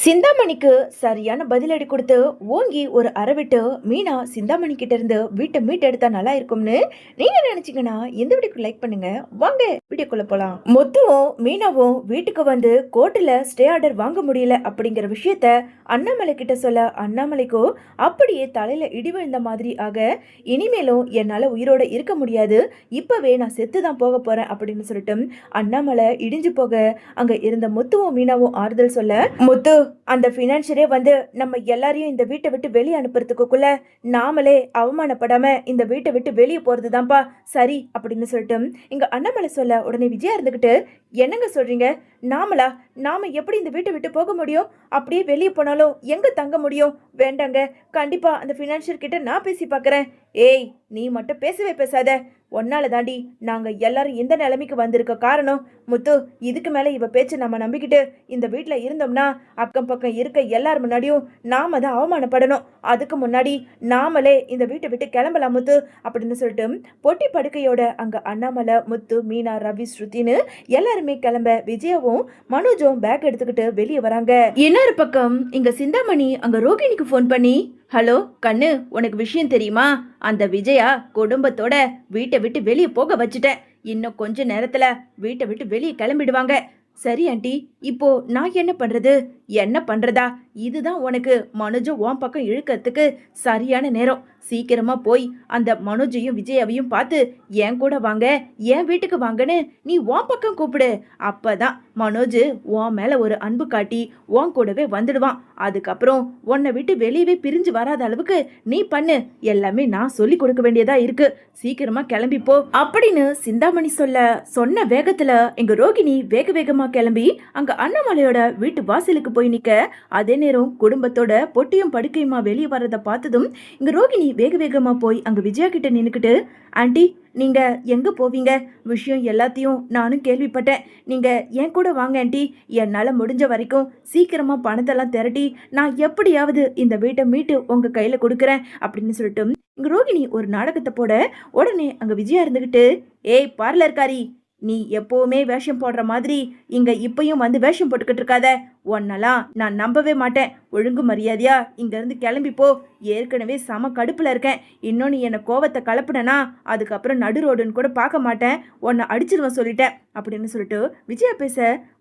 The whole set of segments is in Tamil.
சிந்தாமணிக்கு சரியான பதிலடி கொடுத்து ஓங்கி ஒரு அறை விட்டு மீனா சிந்தாமணி கிட்ட இருந்து வீட்டை மீட்டெடுத்தா நல்லா இருக்கும்னு நீங்க நினைச்சீங்கன்னா இந்த வீடியோக்கு லைக் பண்ணுங்க. வாங்க வீடியோக்குள்ள போலாம். முத்துவும் மீனாவும் வீட்டுக்கு வந்து கோர்ட்டுல ஸ்டே ஆர்டர் வாங்க முடியல அப்படிங்கிற விஷயத்த அண்ணாமலை கிட்ட சொல்ல அண்ணாமலைக்கும் அப்படியே தலையில இடி விழுந்த மாதிரி ஆக, இனிமேலும் என்னால உயிரோட இருக்க முடியாது, இப்பவே நான் செத்து தான் போக போறேன் அப்படின்னு சொல்லிட்டு அண்ணாமலை இடிஞ்சு போக அங்க இருந்த முத்துவும் மீனாவும் ஆறுதல் சொல்ல, முத்து அந்த பினான்சியரே வந்து நம்ம எல்லாரையும் இந்த வீட்டை விட்டு வெளியே அனுப்புறதுக்குள்ள நாமளே அவமானப்படாம இந்த வீட்டை விட்டு வெளியே போறது தான்ப்பா சரி அப்படின்னு சொல்லிட்டு இங்க அண்ணாமலை சொல்ல, உடனே விஜயா இருந்துகிட்டு, என்னங்க சொல்றீங்க? நாம எப்படி இந்த வீட்டை விட்டு போக முடியும்? அப்படியே வெளியே போனாலும் எங்க தங்க முடியும்? வேண்டாங்க, கண்டிப்பா அந்த பினான்சியர் கிட்ட நான் பேசி பார்க்கறேன். ஏய், நீ மட்டும் பேசவே பேசாத, ஒன்னால தாண்டி நாங்க எல்லாரும் இந்த நிலைமைக்கு வந்திருக்க காரணம். முத்து, இதுக்கு மேல இவ பேச்சு நம்ம நம்பிக்கிட்டு இந்த வீட்டுல இருந்தோம்னா அக்கம் பக்கம் இருக்க எல்லார் முன்னாடியும் நாம தான் அவமானப்படணும். அதுக்கு முன்னாடி நாமளே இந்த வீட்டை விட்டு கிளம்பலாம் முத்து அப்படின்னு சொல்லிட்டு பொட்டி படுக்கையோட அங்க அண்ணாமலை, முத்து, மீனா, ரவி, ஸ்ருதின்னு எல்லாருமே கிளம்ப விஜயாவும் மனோஜும் பேக் எடுத்துக்கிட்டு வெளியே வராங்க. இன்னொரு பக்கம் இங்க சிந்தாமணி அங்க ரோகிணிக்கு போன் பண்ணி, ஹலோ கண்ணு, உனக்கு விஷயம் தெரியுமா? அந்த விஜயா குடும்பத்தோட வீட்டை விட்டு வெளியே போக வச்சுட்டேன். இன்னும் கொஞ்ச நேரத்துல வீட்டை விட்டு வெளியே கிளம்பிடுவாங்க. சரி ஆண்டி, இப்போ நான் என்ன பண்றது? என்ன பண்றதா? இதுதான் உனக்கு மனோஜும் உன் பக்கம் இழுக்கிறதுக்கு சரியான நேரம். சீக்கிரமா போய் அந்த மனோஜையும் விஜயாவையும் பார்த்து என் கூட வாங்க, என் வீட்டுக்கு வாங்கன்னு நீ உன் பக்கம் கூப்பிடு. அப்பதான் மனோஜ் உன் மேல ஒரு அன்பு காட்டி உன் கூடவே வந்துடுவான். அதுக்கப்புறம் உன்னை விட்டு வெளியவே பிரிஞ்சு வராத அளவுக்கு நீ பண்ணு. எல்லாமே நான் சொல்லி கொடுக்க வேண்டியதா இருக்கு. சீக்கிரமா கிளம்பி போ அப்படின்னு சிந்தாமணி சொன்ன வேகத்துல எங்க ரோகிணி வேக வேகமா கிளம்பி அங்க அண்ணாமலையோட வீட்டு வாசலுக்கு போய் நிக்க, அதே நேரம் குடும்பத்தோட பொட்டியும் படுக்கையுமா வெளியே வர்றதை பார்த்ததும் இங்க ரோகிணி வேக வேகமா போய் அங்க விஜயா கிட்ட நின்னுக்கிட்டு, ஆண்டி, நீங்க எங்க போவீங்க? விஷயம் எல்லாத்தையும் நானும் கேள்விப்பட்டேன். நீங்க என் கூட வாங்க ஆண்டி. என்னால முடிஞ்ச வரைக்கும் சீக்கிரமா பணத்தெல்லாம் திரட்டி நான் எப்படியாவது இந்த வீட்டை மீட்டு உங்க கையில கொடுக்குறேன் அப்படின்னு சொல்லிட்டு இங்க ரோகிணி ஒரு நாடகத்தை போட, உடனே அங்க விஜயா இருந்துகிட்டு, ஏய் பார்லர்காரி, நீ எப்பவுமே வேஷம் போடுற மாதிரி இங்க இப்பயும் வந்து வேஷம் போட்டுக்கிட்டு இருக்காத. உன்னெல்லாம் நான் நம்பவே மாட்டேன். ஒழுங்கு மரியாதையா இங்க இருந்து கிளம்பி போ. ஏற்கனவே சம கடுப்புல இருக்கேன். இன்னொன்னு என்ன கோவத்தை கலப்புனனா அதுக்கப்புறம் நடு ரோடுன்னு கூட பார்க்க மாட்டேன். உன்னை அடிச்சிருவேன் சொல்லிட்டேன் அப்படின்னு சொல்லிட்டு விஜயா பேச,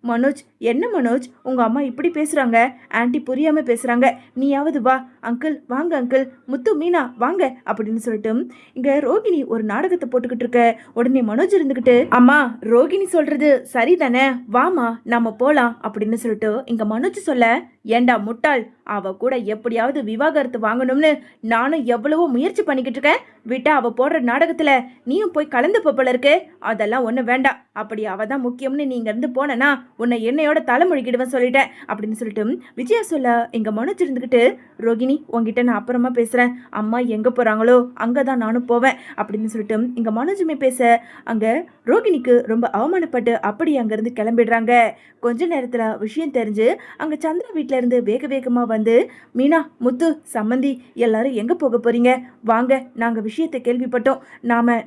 மனோஜ், என்ன மனோஜ் உங்க அம்மா இப்படி பேசுறாங்க? ஆன்ட்டி புரியாம பேசுறாங்க. நீயாவது வா. அங்கிள் வாங்க அங்கிள், முத்து, மீனா வாங்க அப்படின்னு சொல்லிட்டு இங்க ரோகிணி ஒரு நாடகத்தை போட்டுக்கிட்டு இருக்க, உடனே மனோஜ் இருந்துகிட்டு, அம்மா ரோகிணி சொல்றது சரிதானே, வாமா நம்ம போலாம் அப்படின்னு சொல்லிட்டு இங்க மனோஜ் சொல்ல, ஏண்டா முட்டாள், அவ கூட எப்படியாவது விவாகரத்து வாங்கணும்னு நானும் எவ்வளவோ முயற்சி பண்ணிக்கிட்டு இருக்கேன். விட்டா அவ போடுற நாடகத்துல நீயும் போய் கலந்து போல இருக்கு. அதெல்லாம் ஒண்ணு வேண்டாம். அப்படி அவ தான் முக்கியம்னு நீங்க இருந்து போனா உன்னை என்னையோட தலைமொழிக்கிடுவேன் சொல்லிட்டேன் அப்படின்னு சொல்லிட்டு விஜயா சொல்ல, எங்க மனோஜ் இருந்துகிட்டு, ரோகிணி உங்ககிட்ட நான் அப்புறமா பேசுறேன். அம்மா எங்க போறாங்களோ அங்கதான் நானும் போவேன் அப்படின்னு சொல்லிட்டு இங்க மனோஜுமே பேச, அங்க ரோகிணிக்கு ரொம்ப அவமானப்பட்டு அப்படி அங்கிருந்து கிளம்பிடுறாங்க. கொஞ்ச நேரத்துல விஷயம் தெரிஞ்சு அங்க சந்திரா வீட்டுல இருந்து வேக வேகமா வந்து, மீனா, முத்து, சம்மந்தி எல்லாரும் எங்க போக போறீங்க? வாங்க, நாங்க விஷயத்தை கேள்விப்பட்டோம்.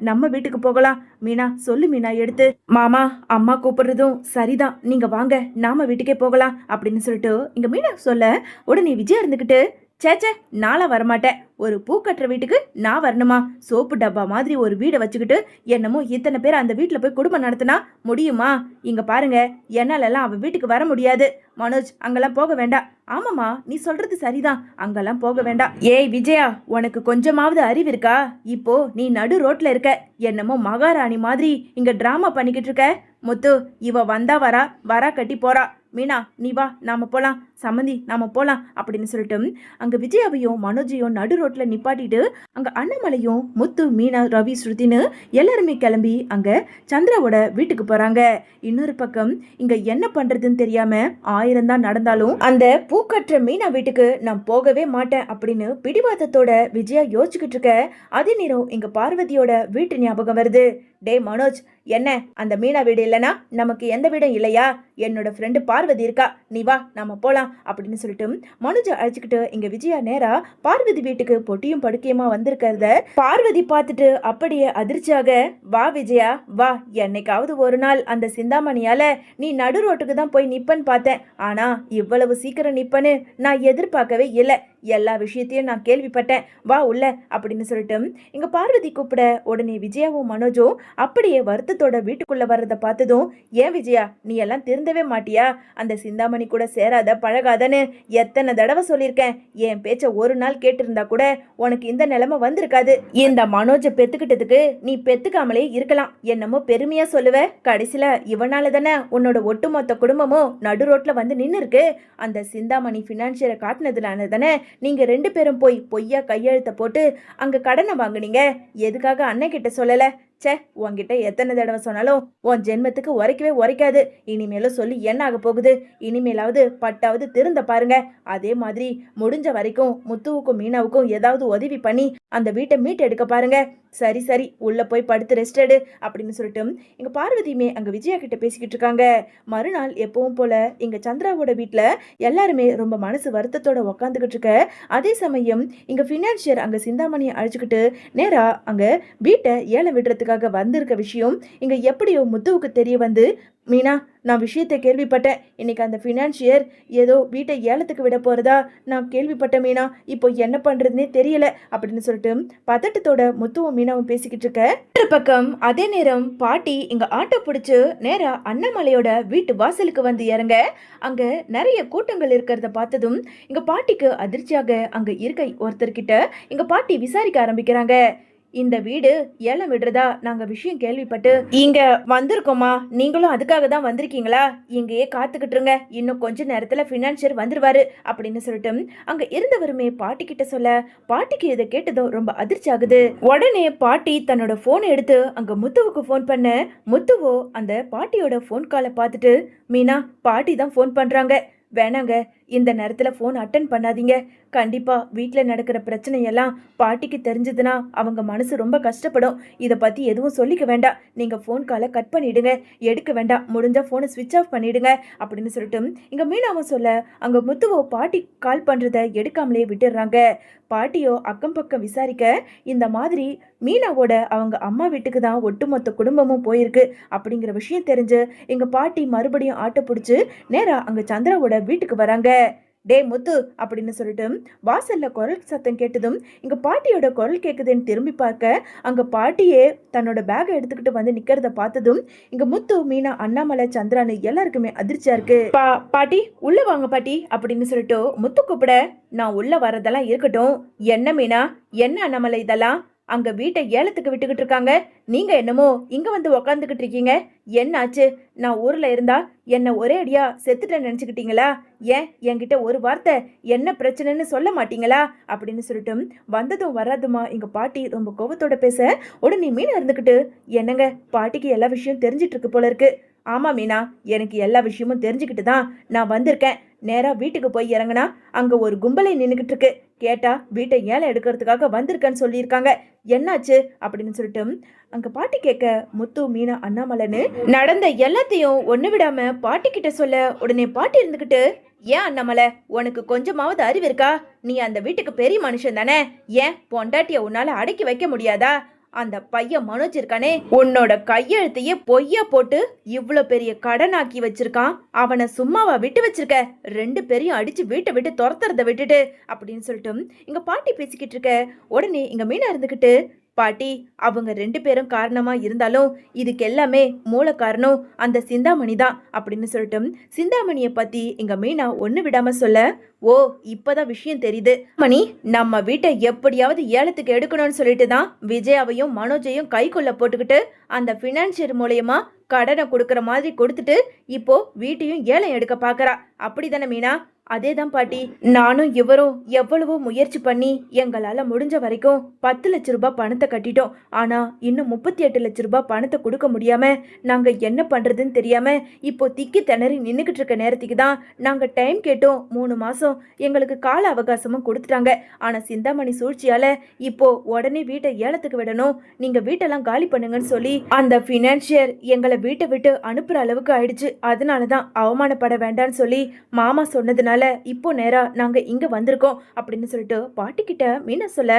நம்ம வீட்டுக்கு போகலாம். மீனா சொல்லு மீனா எடுத்து. மாமா, அம்மா கூப்பிடுறதும் சரிதான், நீங்க வாங்க, நாம வீட்டுக்கே போகலாம் அப்படின்னு சொல்லிட்டு இங்க மீனா சொல்ல, உடனே விஜயா இருந்துகிட்டு, சேச்சே, நாளா வரமாட்டேன். ஒரு பூ கட்டுற வீட்டுக்கு நான் வரணுமா? சோப்பு டப்பா மாதிரி ஒரு வீடை வச்சுக்கிட்டு என்னமோ இத்தனை பேர் அந்த வீட்டில் போய் குடும்பம் நடத்தினா முடியுமா? இங்க பாருங்க, என்னாலெல்லாம் அவ வீட்டுக்கு வர முடியாது. மனோஜ், அங்கெல்லாம் போக வேண்டாம். ஆமாம்மா, நீ சொல்றது சரிதான், அங்கெல்லாம் போக வேண்டாம். ஏய் விஜயா, உனக்கு கொஞ்சமாவது அறிவு இருக்கா? இப்போ நீ நடு ரோட்ல இருக்க, என்னமோ மகாராணி மாதிரி இங்க டிராமா பண்ணிக்கிட்டு இருக்க. முத்து, இவ வந்தா வரா கட்டி போறா. மீனா நீ வா, நாம போலாம். சம்மந்தி நாம போலாம் அப்படின்னு சொல்லிட்டு அங்க விஜயாவையும் மனோஜையும் நடு ரோட்ல நிப்பாட்டிட்டு அங்க அண்ணாமலையும், முத்து, மீனா, ரவி, ஸ்ருதின்னு எல்லாருமே கிளம்பி அங்க சந்திராவோட வீட்டுக்கு போறாங்க. இன்னொரு பக்கம் இங்க என்ன பண்றதுன்னு தெரியாம 1000 தான் நடந்தாலும் அந்த பூக்கற்ற மீனா வீட்டுக்கு நான் போகவே மாட்டேன் அப்படின்னு பிடிவாதத்தோட விஜயா யோசிச்சுக்கிட்டு இருக்க, அதே நேரம் இங்க பார்வதியோட வீட்டு ஞாபகம் வருது. டே மனோஜ், என்ன அந்த மீனா வீடு இல்லைன்னா நமக்கு எந்த வீடும் இல்லையா? என்னோட ஃப்ரெண்டு பார்வதி இருக்கா, நீ வா நம்ம போலாம் அப்படின்னு சொல்லிட்டு மனோஜை அழைச்சிக்கிட்டு இங்க விஜயா நேரா பார்வதி வீட்டுக்கு பொட்டியும் படுக்கையுமா வந்திருக்கிறத பார்வதி பார்த்துட்டு அப்படியே அதிர்ச்சியாக, வா விஜயா வா, என்னைக்காவது ஒரு நாள் அந்த சிந்தாமணியால நீ நடு ரோட்டுக்கு தான் போய் நிப்பன்னு பார்த்தேன். ஆனா இவ்வளவு சீக்கிரம் நிப்பன்னு நான் எதிர்பார்க்கவே இல்லை. எல்லா விஷயத்தையும் நான் கேள்விப்பட்டேன், வா உள்ள அப்படின்னு சொல்லிட்டு இங்க பார்வதி கூப்பிட உடனே விஜயாவும் மனோஜும் அப்படியே வருத்தத்தோட வீட்டுக்குள்ள வர்றத பார்த்ததும், ஏன் விஜயா நீ எல்லாம் திருந்தவே மாட்டியா? அந்த சிந்தாமணி கூட சேராத பழகாதன்னு எத்தனை தடவை சொல்லியிருக்கேன். என் பேச்ச ஒரு நாள் கேட்டிருந்தா கூட உனக்கு இந்த நிலைமை வந்திருக்காது. இந்த மனோஜை பெத்துக்கிட்டதுக்கு நீ பெத்துக்காமலே இருக்கலாம். என்னமோ பெருமையா சொல்லுவ, கடைசியில இவனால தானே உன்னோட ஒட்டுமொத்த குடும்பமும் நடு ரோட்ல வந்து நின்று இருக்கு. அந்த சிந்தாமணி பினான்சியரை காட்டினதுனால தானே நீங்க 2 பேரும் போய் பொய்யா கையெழுத்த போட்டு அங்க கடனை வாங்குனீங்க. எதுக்காக அண்ணன் கிட்ட சொல்லல? சே, உன்கிட்ட எத்தனை தடவை சொன்னாலும் உன் ஜென்மத்துக்கு உரைக்கவே உரைக்காது. இனிமேலும் சொல்லி என்ன ஆக போகுது? இனிமேலாவது பட்டாவது திருந்த பாருங்க. அதே மாதிரி முடிஞ்ச வரைக்கும் முத்துவுக்கும் மீனாவுக்கும் ஏதாவது உதவி பண்ணி அந்த வீட்டை மீட்டு எடுக்க பாருங்க. சரி சரி, உள்ள போய் படுத்து ரெஸ்ட் எடு அப்படின்னு சொல்லிட்டு இங்க பார்வதியுமே அங்க விஜயா கிட்ட பேசிக்கிட்டு இருக்காங்க. மறுநாள் எப்பவும் போல இங்க சந்திராவோட வீட்டுல எல்லாருமே ரொம்ப மனசு வருத்தத்தோட உக்காந்துக்கிட்டு இருக்க. அதே சமயம் இங்க பினான்சியர் அங்க சிந்தாமணியை அழைச்சுக்கிட்டு நேரா அங்க வீட்டை ஏலம் விடுறதுக்காக வந்திருக்க விஷயம் இங்க எப்படியோ முத்துவுக்கு தெரிய வந்து, மீனா நான் விஷயத்தை கேள்விப்பட்டேன். இன்னைக்கு அந்த பினான்சியர் ஏதோ வீட்டை ஏலத்துக்கு விட போறதா நான் கேள்விப்பட்டேன் மீனா. இப்போ என்ன பண்றதுன்னே தெரியல அப்படின்னு சொல்லிட்டு பதட்டத்தோட முத்துவும் மீனாவும் பேசிக்கிட்டு இருக்க. ஒரு பக்கம் அதே நேரம் பாட்டி இங்க ஆட்டோ பிடிச்சு நேரா அண்ணாமலையோட வீட்டு வாசலுக்கு வந்து இறங்க. அங்க நிறைய கூட்டங்கள் இருக்கிறத பார்த்ததும் இங்க பாட்டிக்கு அதிர்ச்சியாக அங்க இருக்க ஒருத்தர்கிட்ட இங்க பாட்டி விசாரிக்க ஆரம்பிக்கிறாங்க. இந்த வீடு ஏலம் விடுறதா நாங்க விஷயம் கேள்விப்பட்டு இங்க வந்திருக்கோமா, நீங்களும் அதுக்காக தான் வந்திருக்கீங்களா? இங்கேயே காத்துக்கிட்டுருங்க, இன்னும் கொஞ்ச நேரத்துல பினான்சியர் வந்துருவாரு அப்படின்னு சொல்லிட்டு அங்க இருந்தவருமே பாட்டி கிட்ட சொல்ல, பாட்டிக்கு இதை கேட்டதும் ரொம்ப அதிர்ச்சி ஆகுது. உடனே பாட்டி தன்னோட போனை எடுத்து அங்க முத்துவுக்கு போன் பண்ண, முத்துவோ அந்த பாட்டியோட போன் காலை பார்த்துட்டு, மீனா பாட்டி தான் போன் பண்றாங்க, வேணாங்க இந்த நேரத்துல போன் அட்டன் பண்ணாதீங்க. கண்டிப்பா வீட்டுல நடக்கிற பிரச்சனையெல்லாம் பாட்டிக்கு தெரிஞ்சதுன்னா அவங்க மனசு ரொம்ப கஷ்டப்படும். இதை பத்தி எதுவும் சொல்லிக்க வேண்டாம், நீங்க போன் காலை கட் பண்ணிடுங்க, எடுக்க வேண்டாம், முடிஞ்சா போனை ஸ்விட்ச் ஆஃப் பண்ணிடுங்க அப்படின்னு சொல்லிட்டு இங்க மீனாவும் சொல்ல, அங்க முத்துவோ பாட்டி கால் பண்றத எடுக்காமலே விட்டுடுறாங்க. பாட்டியோ அக்கம் பக்கம் விசாரிக்க, இந்த மாதிரி மீனாவோட அவங்க அம்மா வீட்டுக்கு தான் ஒட்டுமொத்த குடும்பமும் போயிருக்கு அப்படிங்கிற விஷயம் தெரிஞ்சு எங்க பாட்டி மறுபடியும் ஆட்டோ பிடிச்சு நேரா அங்க சந்திராவோட வீட்டுக்கு வராங்க. டே முத்து அப்படின்னு சொல்லிட்டு வாசல்ல குரல் சத்தம் கேட்டதும் இங்க பாட்டியோட குரல் கேக்குதுன்னு திரும்பி பார்க்க, அங்க பாட்டியே தன்னோட பேக்கை எடுத்துக்கிட்டு வந்து நிக்கிறத பார்த்ததும் இங்க முத்து மீனா அண்ணாமலை சந்திரான்னு எல்லாருக்குமே அதிர்ச்சியா இருக்கு. பாட்டி உள்ள வாங்க பாட்டி அப்படின்னு சொல்லிட்டு முத்து கூப்பிட, நான் உள்ள வர்றதெல்லாம் இருக்கட்டும், என்ன மீனா என்ன அண்ணாமலை இதெல்லாம் அங்க வீட்டை ஏலத்துக்கு விட்டுக்கிட்டு இருக்காங்க, நீங்க என்னமோ இங்க வந்து உக்காந்துக்கிட்டு இருக்கீங்க, என்னாச்சு? நான் ஊர்ல இருந்தா என்ன ஒரே அடியா செத்துட்டேன்னு நினைச்சுக்கிட்டீங்களா? ஏன் என்கிட்ட ஒரு வார்த்தை என்ன பிரச்சனைன்னு சொல்ல மாட்டீங்களா அப்படின்னு சொல்லிட்டு வந்ததும் வராதுமா எங்க பாட்டி ரொம்ப கோபத்தோட பேச, உடனே மீனா இருந்துக்கிட்டு, என்னங்க பாட்டிக்கு எல்லா விஷயம் தெரிஞ்சிட்டு இருக்கு போல இருக்கு. ஆமா மீனா, எனக்கு எல்லா விஷயமும் தெரிஞ்சுக்கிட்டு தான் நான் வந்திருக்கேன். நேரா வீட்டுக்கு போய் இறங்கினா அங்க ஒரு கும்பலை நின்றுகிட்டு இருக்கு. கேட்டா வீட்டை ஏலம் எடுக்கிறதுக்காக வந்திருக்கேன்னு சொல்லியிருக்காங்க, என்னாச்சு அப்படின்னு சொல்லிட்டு அங்க பாட்டி கேட்க, முத்து மீனா அண்ணாமலைன்னு நடந்த எல்லாத்தையும் ஒண்ணு விடாம பாட்டி கிட்ட சொல்ல, உடனே பாட்டி இருந்துகிட்டு, ஏன் அண்ணாமலை உனக்கு கொஞ்சமாவது அறிவு இருக்கா? நீ அந்த வீட்டுக்கு பெரிய மனுஷன் தானே, ஏன் பொண்டாட்டிய உன்னால அடக்கி வைக்க முடியாதா? அந்த பையன் மனோஜ் இருக்கானே, உன்னோட கையெழுத்தையே பொய்யா போட்டு இவ்வளோ பெரிய கடனாக்கி வச்சிருக்கான். அவனை சும்மாவா விட்டு வச்சிருக்க? 2 பேரையும் அடிச்சு வீட்டை விட்டு துரத்துறத விட்டுட்டு அப்படின்னு சொல்லிட்டு இங்க பாட்டி பேசிக்கிட்டு இருக்க. உடனே இங்க மீனா இருந்துகிட்டு, பாட்டி அவங்க 2 பேரும் காரணமா இருந்தாலும் இதுக்கு எல்லாமே மூல காரணம் அந்த சிந்தாமணி தான் அப்படின்னு சொல்லிட்டு சிந்தாமணியை பத்தி இங்க மீனா ஒண்ணு விடாம சொல்ல, ஓ இப்பதான் விஷயம் தெரியுது. மணி நம்ம வீட்டை எப்படியாவது ஏலத்துக்கு எடுக்கணும்னு சொல்லிட்டு தான் விஜயாவையும் மனோஜையும் கைக்குள்ள போட்டுக்கிட்டு அந்த பினான்சியர் மூலயமா கடனை கொடுக்கற மாதிரி கொடுத்துட்டு இப்போ வீட்டையும் ஏலம் எடுக்க பாக்குறா, அப்படிதானே மீனா? அதேதான் பாட்டி. நானும் இவரும் எவ்வளவோ முயற்சி பண்ணி எங்களால முடிஞ்ச வரைக்கும் 10 லட்ச ரூபாய் பணத்தை கட்டிட்டோம். ஆனா இன்னும் 38 லட்ச ரூபாய் பணத்தை கொடுக்க முடியாம நாங்க என்ன பண்றதுன்னு தெரியாம இப்போ திக்கி திணறி நின்னுக்கிட்டு இருக்க நேரத்துக்கு தான் நாங்க டைம் கேட்டோம். 3 மாசம் எங்களுக்கு கால அவகாசமும் கொடுத்துட்டாங்க. ஆனா சிந்தாமணி சூழ்ச்சியால இப்போ உடனே வீட்டை ஏலத்துக்கு விடணும், நீங்க வீட்டெல்லாம் காலி பண்ணுங்கன்னு சொல்லி அந்த பினான்சியர் எங்களை வீட்டை விட்டு அனுப்புற அளவுக்கு ஆயிடுச்சு. அதனாலதான் அவமானப்பட வேண்டாம்னு சொல்லி மாமா சொன்னதுனால இப்போ நேரா நாங்க இங்க வந்திருக்கோம் அப்படின்னு சொல்லிட்டு பாட்டி கிட்ட மீனா சொல்ல,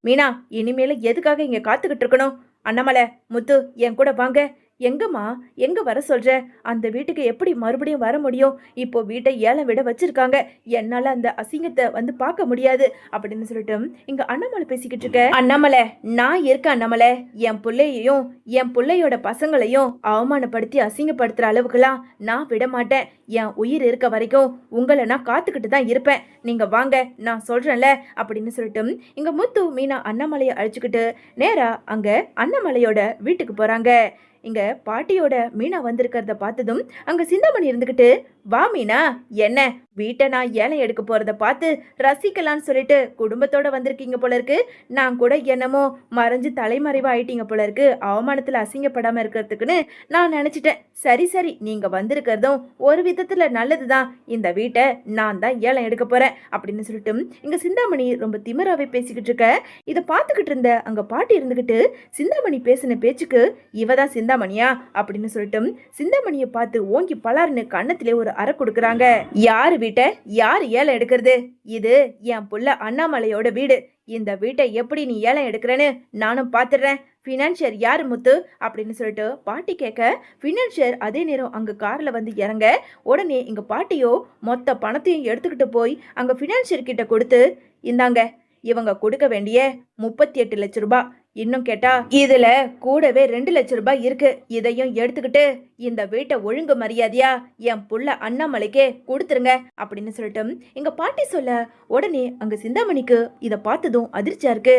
மீனா இனிமேல எதுக்காக இங்க காத்துக்கிட்டு இருக்கணும்? அண்ணாமலை, முத்து, என் கூட வாங்க. எங்கம்மா, எங்க வர சொல்ற? அந்த வீட்டுக்கு எப்படி மறுபடியும் வர முடியும்? இப்போ வீட்டை ஏலம் விட வச்சிருக்காங்க, என்னால அந்த அசிங்கத்தை வந்து பார்க்க முடியாது அப்படின்னு சொல்லிட்டு இங்க அண்ணாமலை பேசிக்கிட்டு இருக்க. அண்ணாமலை, நான் இருக்க அண்ணாமலை, என் பிள்ளையையும் என் பிள்ளையோட பசங்களையும் அவமானப்படுத்தி அசிங்கப்படுத்துற அளவுக்குலாம் நான் விட மாட்டேன். என் உயிர் இருக்க வரைக்கும் உங்களை நான் காத்துக்கிட்டு தான் இருப்பேன். நீங்க வாங்க, நான் சொல்றேன்ல அப்படின்னு சொல்லிட்டு இங்க முத்து மீனா அண்ணாமலையை அழைச்சுக்கிட்டு நேரா அங்க அண்ணாமலையோட வீட்டுக்கு போறாங்க. இங்க பாட்டியோட மீனா வந்திருக்கிறத பார்த்ததும் அங்க சிந்தாமணி இருந்துகிட்டு, வா மீனா, என்ன வீட்டை நான் ஏலம் எடுக்க போறத பார்த்து ரசிக்கலான்னு சொல்லிட்டு குடும்பத்தோட வந்திருக்கீங்க போல இருக்கு. நான் கூட என்னமோ மறைஞ்சு தலைமறைவா ஆயிட்டீங்க போல இருக்கு, அவமானத்துல அசிங்கப்படாம இருக்கிறதுக்குன்னு நான் நினைச்சிட்டேன். சரி சரி, நீங்க வந்திருக்கிறதும் ஒரு விதத்துல நல்லதுதான். இந்த வீட்டை நான் தான் ஏலம் எடுக்க போறேன் அப்படின்னு சொல்லிட்டு இங்க சிந்தாமணி ரொம்ப திமிராவே பேசிக்கிட்டு இருக்க. இதை பார்த்துக்கிட்டு இருந்த அங்க பாட்டி இருந்துகிட்டு, சிந்தாமணி பேசின பேச்சுக்கு இவதான் சிந்தாமணியா அப்படின்னு சொல்லிட்டு சிந்தாமணியை பார்த்து ஓங்கி பலாருன்னு கண்ணத்திலே ஒரு அறை கொடுக்குறாங்க. யாரு வீட்டை யார் ஏலம் எடுக்கிறது? இது என் புள்ள அண்ணாமலையோட வீடு. இந்த வீட்டை எப்படி நீ ஏலம் எடுக்கிறேன்னு நானும் பாத்துடுறேன். பினான்சியர் யாரு முத்து அப்படின்னு சொல்லிட்டு பாட்டி கேட்க, பினான்சியர் அதே நேரம் அங்க கார்ல வந்து இறங்க. உடனே இங்க பாட்டியோ மொத்த பணத்தையும் எடுத்துக்கிட்டு போய் அங்க பினான்சியர் கிட்ட கொடுத்து, இந்தாங்க, இவங்க கொடுக்க வேண்டிய 38 லட்ச ரூபாய், இன்னும் கேட்டா இதுல கூடவே 2 லட்ச ரூபாய் இருக்கு. இதையும் எடுத்துக்கிட்டு இந்த வீட்டை ஒழுங்கு மரியாதையா என் புள்ள அண்ணாமலைக்கே கொடுத்துருங்க அப்படின்னு சொல்லிட்டு எங்க பாட்டி சொல்ல, உடனே அங்க சிந்தாமணிக்கு இதை பார்த்ததும் அதிர்ச்சியா இருக்கு.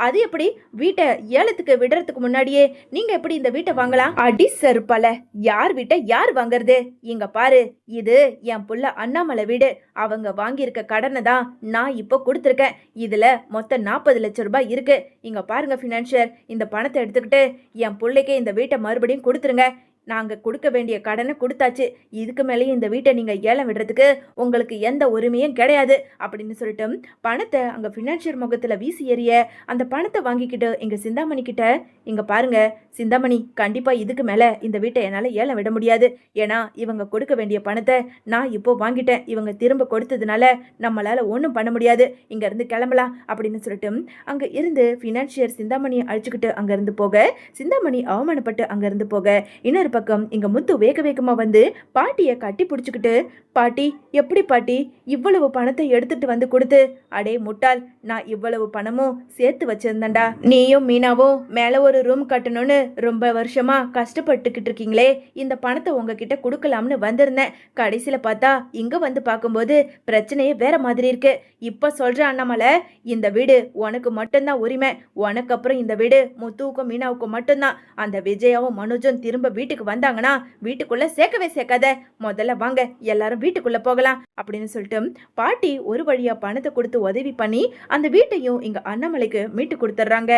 அது எப்படி வீட்டை ஏலத்துக்கு விடுறதுக்கு முன்னாடியே நீங்க எப்படி இந்த வீட்டை வாங்கலாம்? அடி சருப்பல, யார் வீட்டை யார் வாங்குறது? இங்க பாரு, இது என் புள்ள அண்ணாமலை வீடு. அவங்க வாங்கியிருக்க கடனை தான் நான் இப்போ கொடுத்துருக்கேன். இதுல மொத்தம் 40 லட்ச ரூபாய் இருக்கு. இங்க பாருங்க பினான்சியர், இந்த பணத்தை எடுத்துக்கிட்டு என் பிள்ளைக்கு இந்த வீட்டை மறுபடியும் கொடுத்துருங்க. நாங்க கொடுக்க வேண்டிய கடனை கொடுத்தாச்சு. இதுக்கு மேலேயும் இந்த வீட்டை நீங்க ஏலம் விடுறதுக்கு உங்களுக்கு எந்த உரிமையும் கிடையாது அப்படின்னு சொல்லிட்டு பணத்தை அங்க பினான்சியர் முகத்துல வீசி எறிய அந்த பணத்தை வாங்கிக்கிட்டு எங்க சிந்தாமணி கிட்ட, இங்க பாருங்க சிந்தாமணி, கண்டிப்பா இதுக்கு மேல இந்த வீட்டை என்னால ஏலம் விட முடியாது. ஏன்னா இவங்க கொடுக்க வேண்டிய பணத்தை நான் இப்போ வாங்கிட்டேன். இவங்க திரும்ப கொடுத்ததுனால நம்மளால ஒன்றும் பண்ண முடியாது. இங்க இருந்து கிளம்பலாம் அப்படின்னு சொல்லிட்டு அங்க இருந்து பினான்சியர் சிந்தாமணியை அழிச்சுக்கிட்டு அங்க இருந்து போக, சிந்தாமணி அவமானப்பட்டு அங்க இருந்து போக, இன்னொரு பக்கம் இங்க முத்து வேக வேகமா வந்து பாட்டிய கட்டி பிடிச்சுக்கிட்டு, பாட்டி எப்படி பாட்டி இவ்வளவு பணத்தை எடுத்துட்டு வந்து கொடுத்து? அடே முட்டாள், நான் இவ்வளவு பணமும் சேர்த்து வச்சிருந்தேன்டா. நீயும் மீனாவும் மேல ஒரு ரூம் கட்டணும்னு ரொம்ப வருஷமா கஷ்டப்பட்டுக்கிட்டு இருக்கீங்களே, இந்த பணத்தை உங்ககிட்ட கொடுக்கலாம்னு வந்திருந்தேன். கடைசியில பார்த்தா இங்க வந்து பார்க்கும்போது பிரச்சனையே வேற மாதிரி இருக்கு. இப்ப சொல்ற அண்ணாமலை, இந்த வீடு உனக்கு மட்டும்தான் உரிமை. உனக்கு அப்புறம் இந்த வீடு முத்துவுக்கும் மீனாவுக்கும் மட்டும்தான். அந்த விஜயாவும் மனோஜும் திரும்ப வீட்டுக்கு வந்தாங்கன்னா வீட்டுக்குள்ள சேர்க்கவே சேர்க்காத. முதல்ல வாங்க எல்லாரும் வீட்டுக்குள்ள போகலாம் அப்படின்னு சொல்லிட்டு பாட்டி ஒரு வழியா பணத்தை கொடுத்து உதவி பண்ணி அந்த வீட்டையும் இங்க அண்ணாமலைக்கு மீட்டு கொடுத்துட்றாங்க.